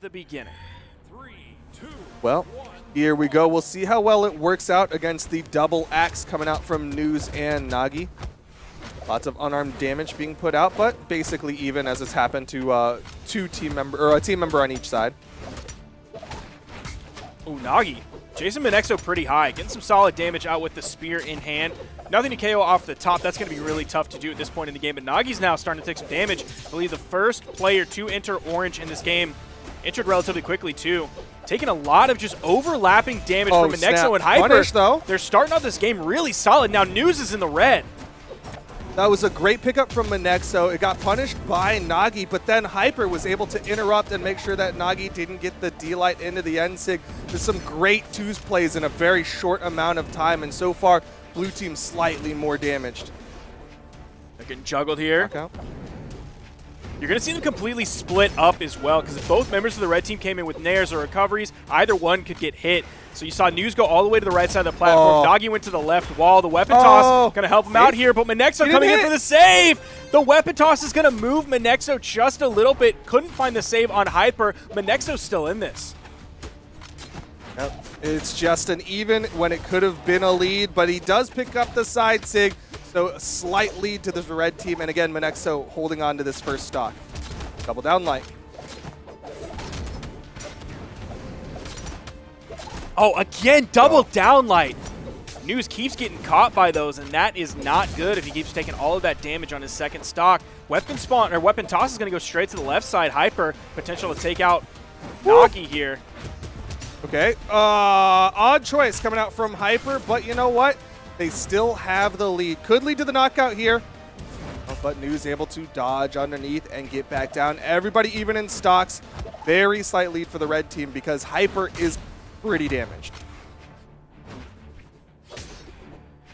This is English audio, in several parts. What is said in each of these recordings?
the beginning. Well, here we go. We'll see how well it works out against the double axe coming out from Neuz and Nagi. Lots of unarmed damage being put out, but basically even as it's happened to a team member on each side. Ooh, Nagi. Jason Monexo pretty high. Getting some solid damage out with the spear in hand. Nothing to KO off the top. That's going to be really tough to do at this point in the game. But Nagi's now starting to take some damage. I believe the first player to enter orange in this game entered relatively quickly, too. Taking a lot of just overlapping damage from Monexo and Hyper. Punish, though. They're starting out this game really solid. Now Neuz is in the red. That was a great pickup from Monexo. It got punished by Nagi, but then Hyper was able to interrupt and make sure that Nagi didn't get the D-Light into the end sig. There's some great twos plays in a very short amount of time, and so far, blue team slightly more damaged. They're getting juggled here. Knockout. You're going to see them completely split up as well, because if both members of the red team came in with nairs or recoveries, either one could get hit. So you saw Neuz go all the way to the right side of the platform. Nagi went to the left wall. The weapon toss going to help him out here, but Monexo coming in for the save. The weapon toss is going to move Monexo just a little bit. Couldn't find the save on Hyper. Monexo's still in this. Yep. It's just an even when it could have been a lead, but he does pick up the side sig. So a slight lead to the red team, and again, Monexo holding on to this first stock. Double down light. Oh, again, double down light. Neuz keeps getting caught by those, and that is not good if he keeps taking all of that damage on his second stock. Weapon spawn or weapon toss is going to go straight to the left side. Hyper, potential to take out Nagi here. Okay, odd choice coming out from Hyper, but you know what? They still have the lead. Could lead to the knockout here. But Neuz able to dodge underneath and get back down. Everybody even in stocks. Very slight lead for the red team because Hyper is pretty damaged.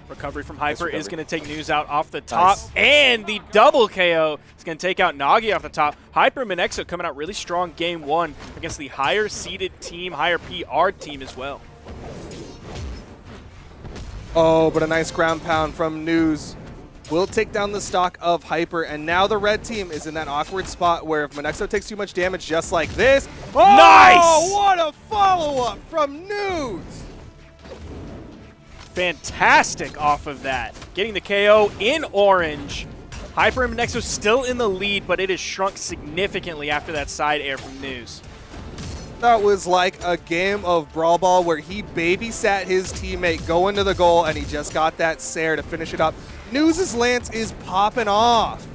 Recovery from Hyper is going to take Neuz out off the top. Nice. And the double KO is going to take out Nagi off the top. Hyper and Monexo coming out really strong game one against the higher seeded team, higher PR team as well. Oh, but a nice ground pound from Neuz. Will take down the stock of Hyper, and now the red team is in that awkward spot where if Monexo takes too much damage just like this. Oh, nice! What a follow-up from Neuz! Fantastic off of that. Getting the KO in orange. Hyper and Monexo still in the lead, but it has shrunk significantly after that side air from Neuz. That was like a game of Brawlhalla where he babysat his teammate going to the goal, and he just got that Sair to finish it up. Neuz's lance is popping off.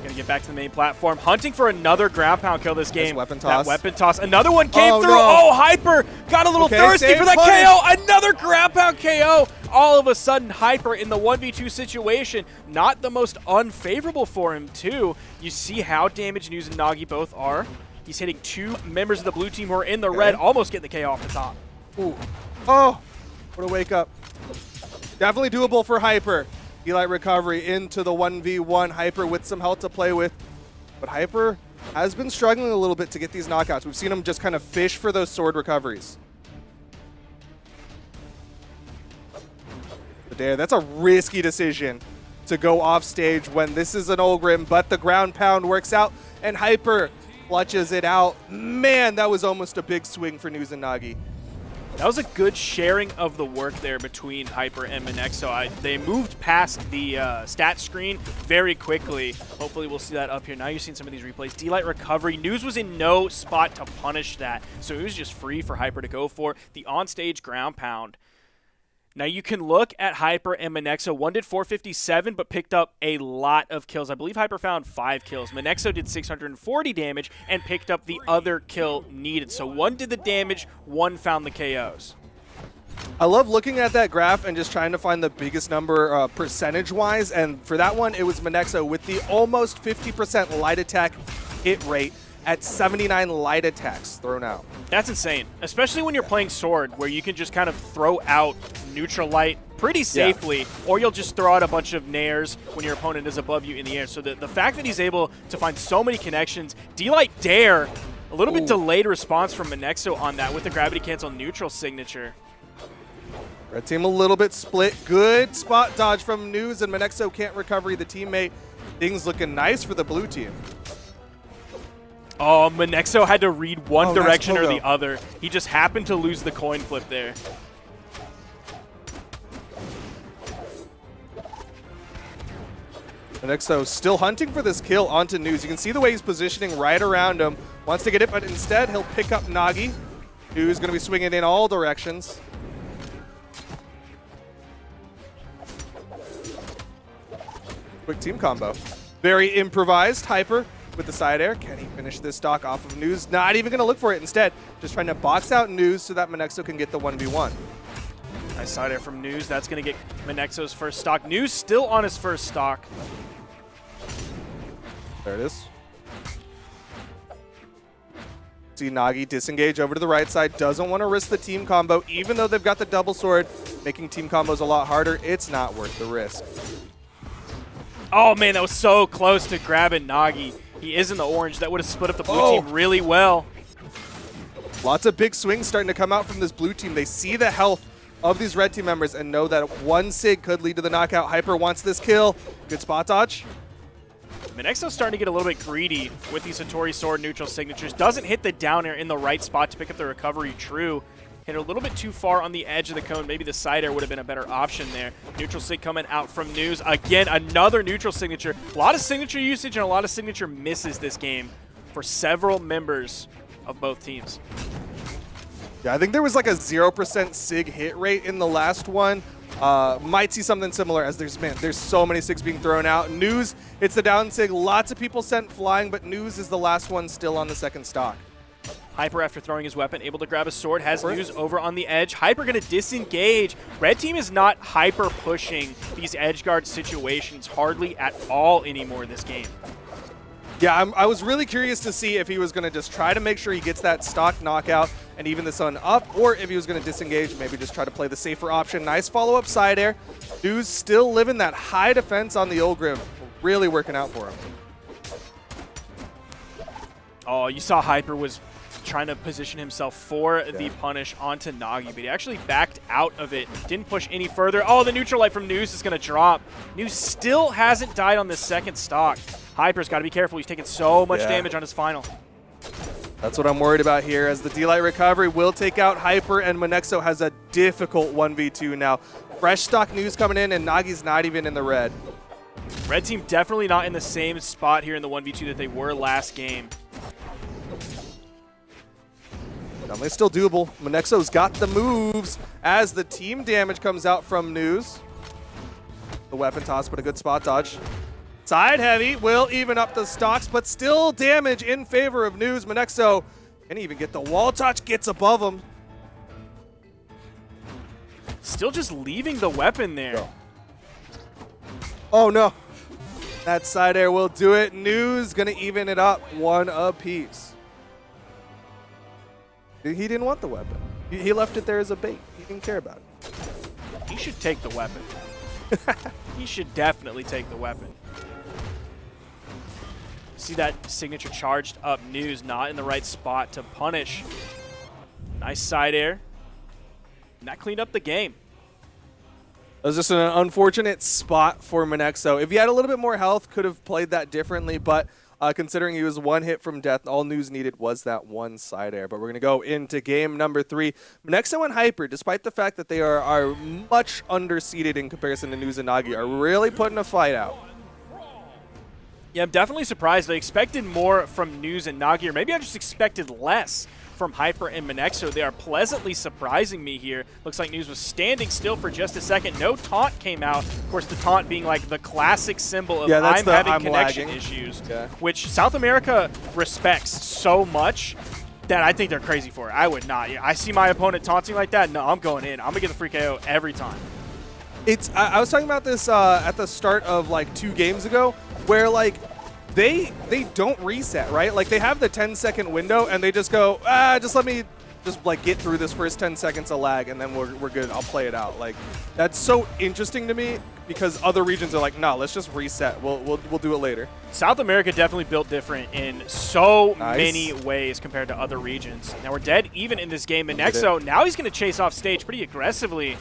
Gonna get back to the main platform, hunting for another ground pound kill this game. Weapon toss. That weapon toss. Another one came through. No. Oh, Hyper got a little thirsty for that punish. KO. Another ground pound KO. All of a sudden, Hyper in the 1v2 situation, not the most unfavorable for him, too. You see how damaged Neuz and Nagi both are. He's hitting two members of the blue team who are in the red, almost getting the KO off the top. Ooh. Oh, what a wake up. Definitely doable for Hyper. D-Light recovery into the 1v1. Hyper with some health to play with. But Hyper has been struggling a little bit to get these knockouts. We've seen him just kind of fish for those sword recoveries. But there, that's a risky decision to go off stage when this is an Ulgrim, but the ground pound works out, and Hyper clutches it out. Man, that was almost a big swing for Neuz and Nagi. That was a good sharing of the work there between Hyper and Monexo. They moved past the stat screen very quickly. Hopefully we'll see that up here. Now you're seeing some of these replays. D-Light recovery. Neuz was in no spot to punish that, so it was just free for Hyper to go for. The on-stage ground pound. Now you can look at Hyper and Monexo. One did 457, but picked up a lot of kills. I believe Hyper found 5 kills. Monexo did 640 damage and picked up the other kill needed. So one did the damage, one found the KOs. I love looking at that graph and just trying to find the biggest number percentage-wise. And for that one, it was Monexo with the almost 50% light attack hit rate at 79 light attacks thrown out. That's insane, especially when you're playing Sword, where you can just kind of throw out neutral light pretty safely, or you'll just throw out a bunch of nairs when your opponent is above you in the air. So the fact that he's able to find so many connections, D-Light dare, a little bit delayed response from Monexo on that with the gravity cancel neutral signature. Red team a little bit split. Good spot dodge from Neuz, and Monexo can't recover the teammate. Things looking nice for the blue team. Oh, Monexo had to read one direction or nice the other. He just happened to lose the coin flip there. Monexo still hunting for this kill onto Neuz. You can see the way he's positioning right around him. Wants to get it, but instead he'll pick up Nagi. Neuz going to be swinging in all directions. Quick team combo. Very improvised. Hyper with the side air. Can he finish this stock off of Neuz? Not even going to look for it. Instead, just trying to box out Neuz so that Monexo can get the 1v1. Nice side air from Neuz. That's going to get Monexo's first stock. Neuz still on his first stock. There it is. See Nagi disengage over to the right side. Doesn't want to risk the team combo. Even though they've got the double sword, making team combos a lot harder, it's not worth the risk. Oh, man, that was so close to grabbing Nagi. He is in the orange. That would have split up the blue team really well. Lots of big swings starting to come out from this blue team. They see the health of these red team members and know that one sig could lead to the knockout. Hyper wants this kill. Good spot dodge. Monexo's starting to get a little bit greedy with these Hattori Sword neutral signatures. Doesn't hit the down air in the right spot to pick up the recovery true. Hit a little bit too far on the edge of the cone. Maybe the side air would have been a better option there. Neutral sig coming out from Neuz. Again, another neutral signature. A lot of signature usage and a lot of signature misses this game for several members of both teams. Yeah, I think there was like a 0% sig hit rate in the last one. Might see something similar as there's so many sigs being thrown out. Neuz, it's the down sig. Lots of people sent flying, but Neuz is the last one still on the second stock. Hyper, after throwing his weapon, able to grab a sword, has Neuz over on the edge. Hyper going to disengage. Red team is not hyper pushing these edge guard situations hardly at all anymore this game. Yeah, I was really curious to see if he was going to just try to make sure he gets that stock knockout and even the sun up, or if he was going to disengage, maybe just try to play the safer option. Nice follow-up side air. Neuz still living that high defense on the Ulgrim. Really working out for him. Oh, you saw Hyper was trying to position himself for the punish onto Nagi, but he actually backed out of it. Didn't push any further. Oh, the neutral light from Neuz is going to drop. Neuz still hasn't died on the second stock. Hyper's got to be careful. He's taking so much damage on his final. That's what I'm worried about here, as the D-Light recovery will take out Hyper, and Monexo has a difficult 1v2 now. Fresh stock Neuz coming in, and Nagi's not even in the red. Red team definitely not in the same spot here in the 1v2 that they were last game. Definitely still doable. Monexo's got the moves as the team damage comes out from Neuz. The weapon toss, but a good spot dodge. Side heavy will even up the stocks, but still damage in favor of Neuz. Monexo can even get the wall touch, gets above him. Still just leaving the weapon there. Oh no. That side air will do it. Neuz gonna even it up, one apiece. He didn't want the weapon. He left it there as a bait. He didn't care about it. He should take the weapon. He should definitely take the weapon. See that signature charged up Neuz, not in the right spot to punish. Nice side air. And that cleaned up the game. That was just an unfortunate spot for Monexo. If he had a little bit more health, could have played that differently, but considering he was one hit from death, all Neuz needed was that one side air. But we're going to go into game number 3. Monexo and Hyper, despite the fact that they are much underseeded in comparison to Neuz and Nagi, are really putting a fight out. Yeah, I'm definitely surprised. I expected more from Neuz and Nagi, or maybe I just expected less from Hyper and Monexo. They are pleasantly surprising me here. Looks like Neuz was standing still for just a second. No taunt came out. Of course, the taunt being like the classic symbol of I'm having connection issues, which South America respects so much that I think they're crazy for it. I would not. I see my opponent taunting like that. No, I'm going in. I'm going to get the free KO every time. I was talking about this at the start of like 2 games ago, where like they don't reset, right? Like they have the 10-second window and they just go, just let me just like get through this first 10 seconds of lag and then we're good. I'll play it out. Like that's so interesting to me because other regions are like, no, let's just reset. We'll do it later. South America definitely built different in so many ways compared to other regions. Now we're dead even in this game. Monexo, now he's going to chase off stage pretty aggressively.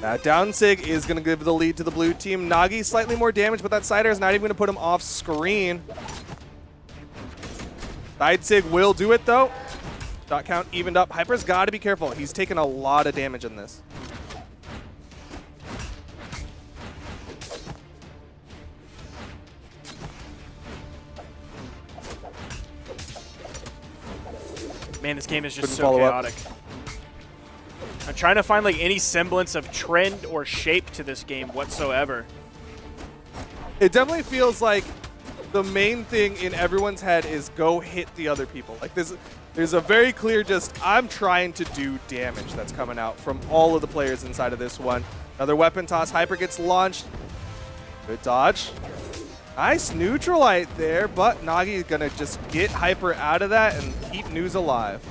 That down sig is going to give the lead to the blue team. Nagi slightly more damage, but that side air is not even going to put him off screen. Side sig will do it, though. Shot count evened up. Hyper's got to be careful. He's taken a lot of damage in this. Man, this game is just so chaotic. I'm trying to find like any semblance of trend or shape to this game whatsoever. It definitely feels like the main thing in everyone's head is go hit the other people. Like there's a very clear just I'm trying to do damage that's coming out from all of the players inside of this one. Another weapon toss. Hyper gets launched. Good dodge. Nice neutralite there, but Nagi is going to just get Hyper out of that and keep Neuz alive.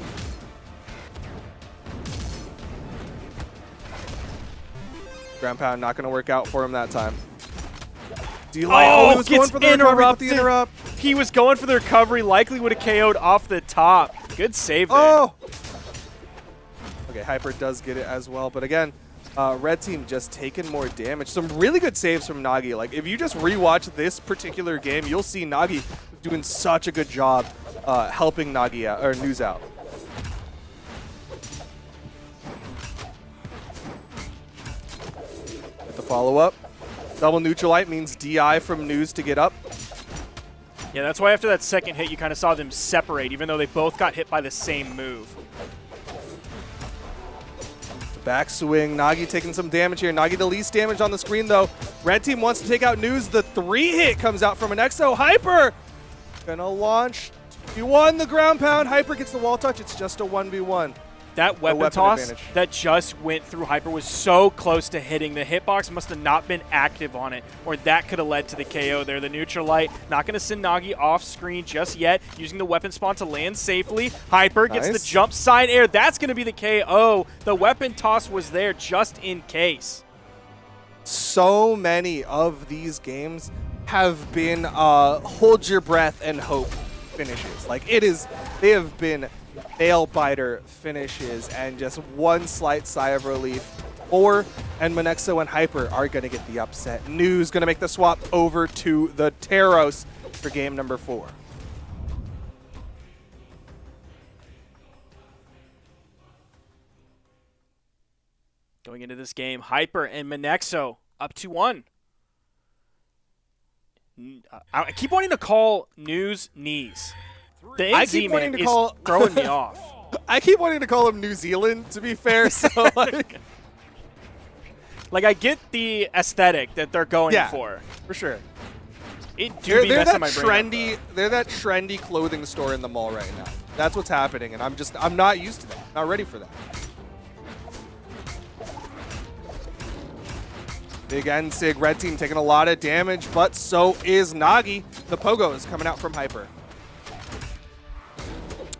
Ground pound not going to work out for him that time. Oh, he was going for the interrupt. He was going for the recovery, likely would have KO'd off the top. Good save there. Oh! Okay, Hyper does get it as well, but again, red team just taking more damage. Some really good saves from Nagi. Like, if you just rewatch this particular game, you'll see Nagi doing such a good job helping Nagi out, or Neuz out. Get the follow-up. Double neutralite means DI from Neuz to get up. Yeah, that's why after that second hit, you kind of saw them separate, even though they both got hit by the same move. Backswing, Nagi taking some damage here. Nagi the least damage on the screen though. Red team wants to take out Neuz. The 3-hit comes out from Monexo. Hyper gonna launch. He won the ground pound. Hyper gets the wall touch. It's just a 1v1. That weapon toss that just went through Hyper was so close to hitting. The hitbox must have not been active on it, or that could have led to the KO there. The neutralite not going to send Nagi off screen just yet, using the weapon spawn to land safely. Hyper gets the jump side air. That's going to be the KO. The weapon toss was there just in case. So many of these games have been hold your breath and hope finishes. Like they have been nail biter finishes and just one slight sigh of relief. And Monexo and Hyper are going to get the upset. Neuz going to make the swap over to the Teros for game number 4. Going into this game, Hyper and Monexo up 2-1. I keep wanting to call Neuz knees. The NZ man is throwing me off. I keep wanting to call him New Zealand, to be fair. So like I get the aesthetic that they're going for sure. They're that trendy. They're that trendy clothing store in the mall right now. That's what's happening, and I'm not used to that. Not ready for that. Big N-Sig, red team taking a lot of damage, but so is Nagi. The Pogo is coming out from Hyper.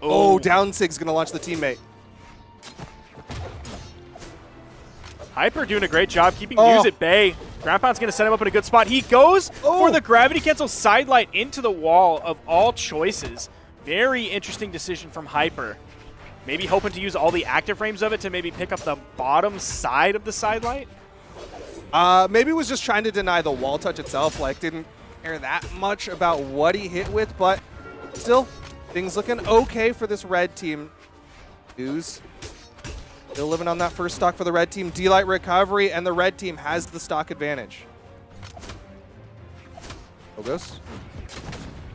Oh, down Sig's going to launch the teammate. Hyper doing a great job keeping Neuz at bay. Ground Pound's going to set him up in a good spot. He goes for the gravity cancel sidelight into the wall of all choices. Very interesting decision from Hyper. Maybe hoping to use all the active frames of it to maybe pick up the bottom side of the sidelight. Maybe was just trying to deny the wall touch itself. Like, didn't care that much about what he hit with, but still, things looking okay for this red team. Neuz still living on that first stock for the red team. D-Light recovery, and the red team has the stock advantage. Pogos.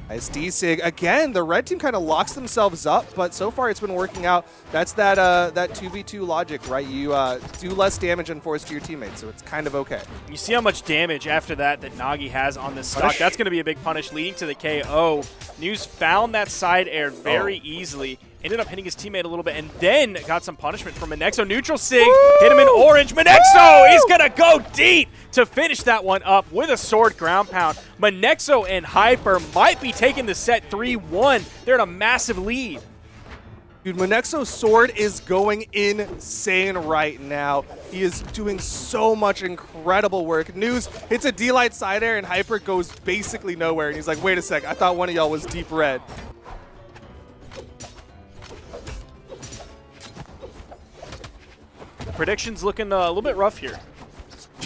Nice D-Sig. Again, the red team kind of locks themselves up, but so far it's been working out. That's that 2v2 logic, right? You do less damage and force to your teammates, so it's kind of okay. You see how much damage after that Nagi has on this stock. That's going to be a big punish, leading to the KO. Neuz found that side air very easily. Ended up hitting his teammate a little bit, and then got some punishment from Monexo. Neutral Sig hit him in orange. Monexo is going to go deep to finish that one up with a sword ground pound. Monexo and Hyper might be taking the set 3-1. They're in a massive lead. Dude, Monexo's sword is going insane right now. He is doing so much incredible work. Neuz hits a D-Light side air, and Hyper goes basically nowhere. And he's like, wait a sec, I thought one of y'all was deep red. Predictions looking a little bit rough here.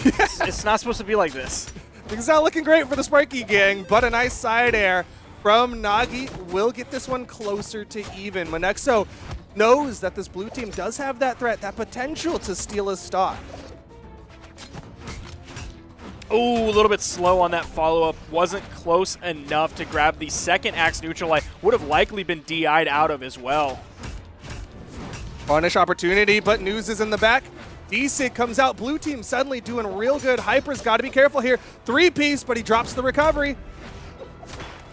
It's not supposed to be like this. Things not looking great for the Sparky gang, but a nice side air from Nagi will get this one closer to even. Monexo knows that this blue team does have that threat, that potential to steal his stock. Oh, a little bit slow on that follow-up. Wasn't close enough to grab the second axe neutral. I would have likely been DI'd out of as well. Punish opportunity, but Neuz is in the back. D-Sig comes out. Blue team suddenly doing real good. Hyper's got to be careful here. 3-piece, but he drops the recovery.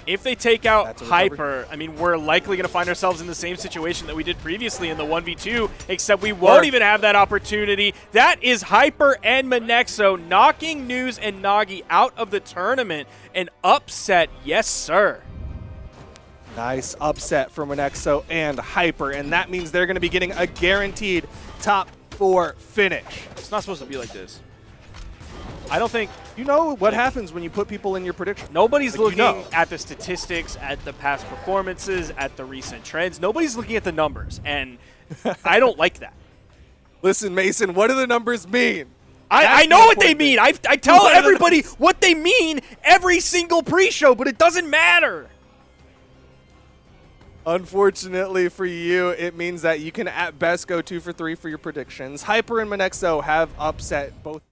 If they take out Hyper, I mean, we're likely going to find ourselves in the same situation that we did previously in the 1v2, except we won't even have that opportunity. That is Hyper and Monexo knocking Neuz and Nagi out of the tournament. An upset, yes, sir. Nice upset for Monexo and Hyper, and that means they're going to be getting a guaranteed top 4 finish. It's not supposed to be like this. I don't think... You know what happens when you put people in your prediction. Nobody's looking at the statistics, at the past performances, at the recent trends. Nobody's looking at the numbers, and I don't like that. Listen, Mason, what do the numbers mean? I know what they mean. I tell everybody what they mean every single pre-show, but it doesn't matter. Unfortunately for you, it means that you can at best go 2 for 3 for your predictions. Hyper and Monexo have upset both.